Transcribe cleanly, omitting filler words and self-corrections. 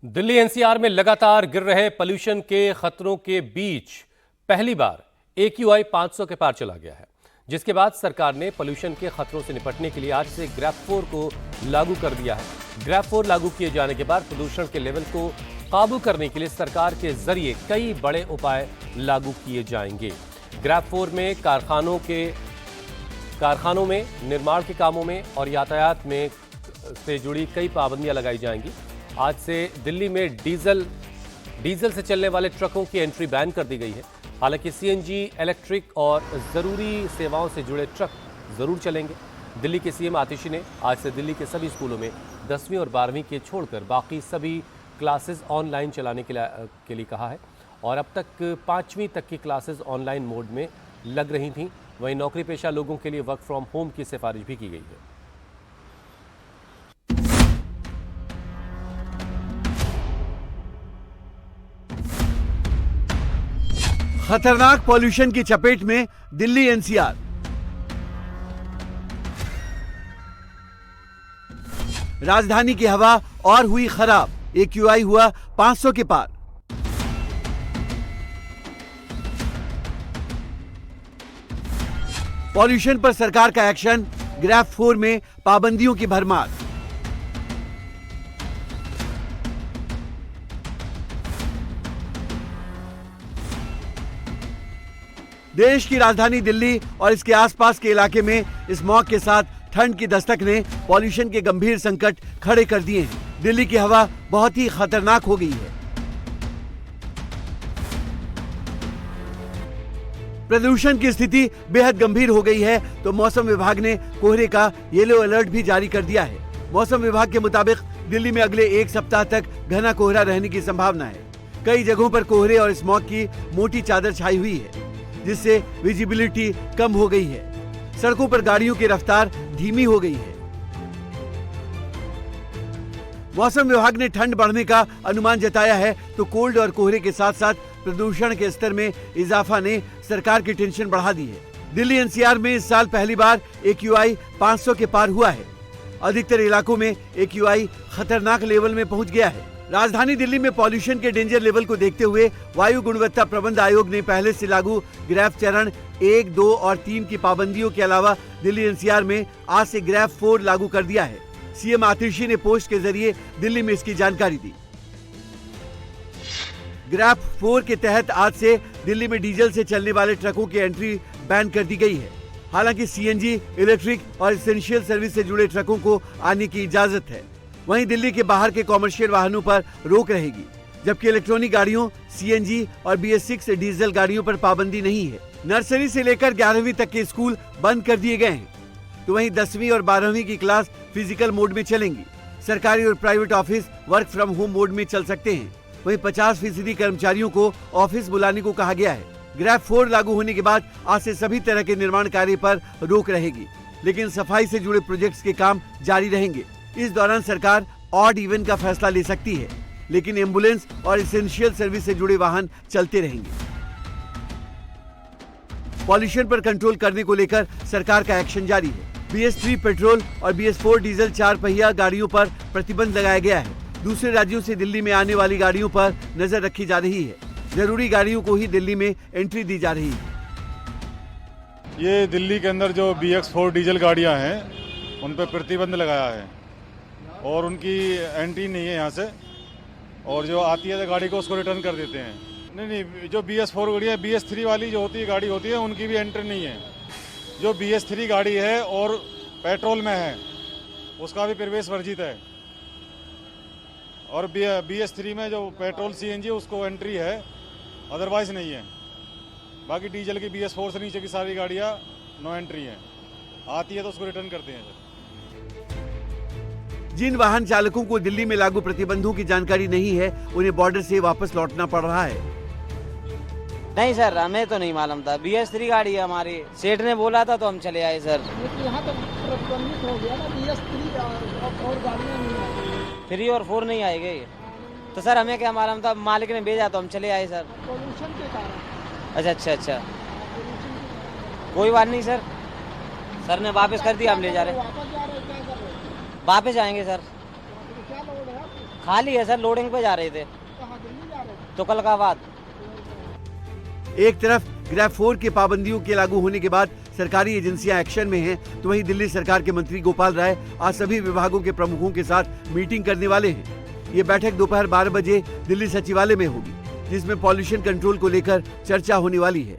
Delhi NCR में लगातार गिर रहे पोल्यूशन के खतरों के बीच पहली बार AQI 500 के पार चला गया है, जिसके बाद सरकार ने पोल्यूशन के खतरों से निपटने के लिए आज से ग्रैफ 4 को लागू कर दिया है। ग्रैफ 4 लागू किए जाने के बाद प्रदूषण के लेवल को काबू करने के लिए सरकार के जरिए कई बड़े उपाय लागू किए जाएंगे। ग्रैफ 4 में कारखानों में, निर्माण के कामों में और यातायात में से जुड़ी कई पाबंदियां लगाई जाएंगी। आज से दिल्ली में डीजल से चलने वाले ट्रकों की एंट्री बैन कर दी गई है। हालांकि CNG, इलेक्ट्रिक और जरूरी सेवाओं से जुड़े ट्रक जरूर चलेंगे। दिल्ली के CM आतिशी ने आज से दिल्ली के सभी स्कूलों में 10वीं और 12वीं के छोड़कर बाकी सभी क्लासेस ऑनलाइन चलाने के लिए कहा है और अब तक 5वीं तक की क्लासेस ऑनलाइन मोड में लग रही थीं। वहीं नौकरी पेशा लोगों के लिए वर्क फ्रॉम होम की सिफारिश भी की गई है। खतरनाक पॉल्यूशन की चपेट में दिल्ली NCR। राजधानी की हवा और हुई खराब, AQI हुआ 500 के पार। पॉल्यूशन पर सरकार का एक्शन, ग्रैफ 4 में पाबंदियों की भरमार। देश की राजधानी दिल्ली और इसके आसपास के इलाके में स्मॉग के साथ ठंड की दस्तक ने पॉल्यूशन के गंभीर संकट खड़े कर दिए हैं। दिल्ली की हवा बहुत ही खतरनाक हो गई है। प्रदूषण की स्थिति बेहद गंभीर हो गई है, तो मौसम विभाग ने कोहरे का येलो अलर्ट भी जारी कर दिया है। मौसम विभाग के मुताबिक दिल्ली में अगले एक सप्ताह तक घना कोहरा रहने की संभावना है। कई जगहों पर कोहरे और स्मॉग की मोटी चादर छाई हुई है, जिससे विजिबिलिटी कम हो गई है। सड़कों पर गाड़ियों की रफ्तार धीमी हो गई है। मौसम विभाग ने ठंड बढ़ने का अनुमान जताया है, तो कोल्ड और कोहरे के साथ साथ प्रदूषण के स्तर में इजाफा ने सरकार की टेंशन बढ़ा दी है। दिल्ली NCR में इस साल पहली बार AQI 500 के पार हुआ है। अधिकतर इलाकों में AQI खतरनाक लेवल में पहुंच गया है। राजधानी दिल्ली में पॉल्यूशन के डेंजर लेवल को देखते हुए वायु गुणवत्ता प्रबंध आयोग ने पहले से लागू ग्रैफ चरण 1, 2 और 3 की पाबंदियों के अलावा दिल्ली NCR में आज से ग्रैफ 4 लागू कर दिया है। CM आतिशी ने पोस्ट के जरिए दिल्ली में इसकी जानकारी दी। ग्रैफ 4 के तहत आज से दिल्ली में डीजल से चलने वाले ट्रकों की एंट्री बैन कर दी गई है। हालांकि CNG, इलेक्ट्रिक और एसेंशियल सर्विस से जुड़े ट्रकों को आने की इजाजत है। वहीं दिल्ली के बाहर के कॉमर्शियल वाहनों पर रोक रहेगी, जबकि इलेक्ट्रॉनिक गाड़ियों, CNG और BS6 डीजल गाड़ियों पर पाबंदी नहीं है। नर्सरी से लेकर 11वीं तक के स्कूल बंद कर दिए गए हैं, तो वहीं 10वीं और 12वीं की क्लास फिजिकल मोड में चलेंगी। सरकारी और private office work from home mode में चल सकते हैं। वहीं 50% कर्मचारियों को ऑफिस बुलाने को कहा गया है। ग्रैफ 4 लागू होने के बाद आज से सभी तरह के निर्माण कार्य पर रोक रहेगी, लेकिन सफाई से जुड़े प्रोजेक्ट्स के काम जारी रहेंगे। इस दौरान सरकार ऑड इवन का फैसला ले सकती है, लेकिन एम्बुलेंस और एसेंशियल सर्विस से जुड़े वाहन चलते रहेंगे। पॉल्यूशन पर कंट्रोल करने को लेकर सरकार का एक्शन जारी है। BS3 पेट्रोल और BS4 डीजल 4 पहिया गाड़ियों पर प्रतिबंध लगाया गया है। दूसरे राज्यों से दिल्ली में आने वाली गाड़ियों पर नजर रखी जा रही है। जरूरी गाड़ियों को ही दिल्ली में एंट्री दी जा रही है। ये दिल्ली के अंदर जो BS4 डीजल गाड़ियां हैं, उन पर प्रतिबंध लगाया है और उनकी एंट्री नहीं है यहाँ से, और जो आती है गाड़ी को उसको रिटर्न कर देते हैं। नहीं, जो BS4 गाड़ी है, BS3 वाली जो गाड़ी होती है, उनकी भी एंट्री नहीं है। जो BS3 गाड़ी है और पेट्रोल में है, उसका भी प्रवेश वर्जित है, और BS3 में जो पेट्रोल CNG उसको एंट्री है, अदरवाइज नहीं है। बाकी डीजल की BS4 से नीचे की सारी गाड़ियाँ नो एंट्री हैं। आती है तो उसको रिटर्न करते हैं। जिन वाहन चालकों को दिल्ली में लागू प्रतिबंधों की जानकारी नहीं है, उन्हें बॉर्डर से वापस लौटना पड़ रहा है। नहीं सर, हमें तो नहीं मालूम था। BS3 गाड़ी है हमारी, सेठ ने बोला था तो हम चले आए सर। यहाँ तक प्रतिबंधित हो गया ना, BS3 और गाड़ियाँ नहीं आई। 3 और 4 नहीं आएगी, तो सर हमें क्या मालूम था, मालिक ने भेजा तो हम चले आए सर। पोल्यूशन के कारण। अच्छा, कोई बात नहीं सर, सर ने वापस कर दिया, हम ले जा रहे। वापस जा रहे, क्या कर रहे? वापस आएंगे सर। क्या लोड है? खाली है सर, लोडिंग पे जा रहे थे कहाँ दिल्ली जा रहे थे? तुगलकाबाद। एक तरफ ग्रैब 4 के पाबंदियों के लागू होने के बाद सरकारी एजेंसियां एक्शन में हैं, तो वहीं दिल्ली सरकार के मंत्री गोपाल राय आज सभी विभागों के प्रमुखों के साथ मीटिंग करने वाले हैं। ये बैठक दोपहर 12 बजे दिल्ली सचिवालय में होगी, जिसमें पॉल्यूशन कंट्रोल को लेकर चर्चा होने वाली है।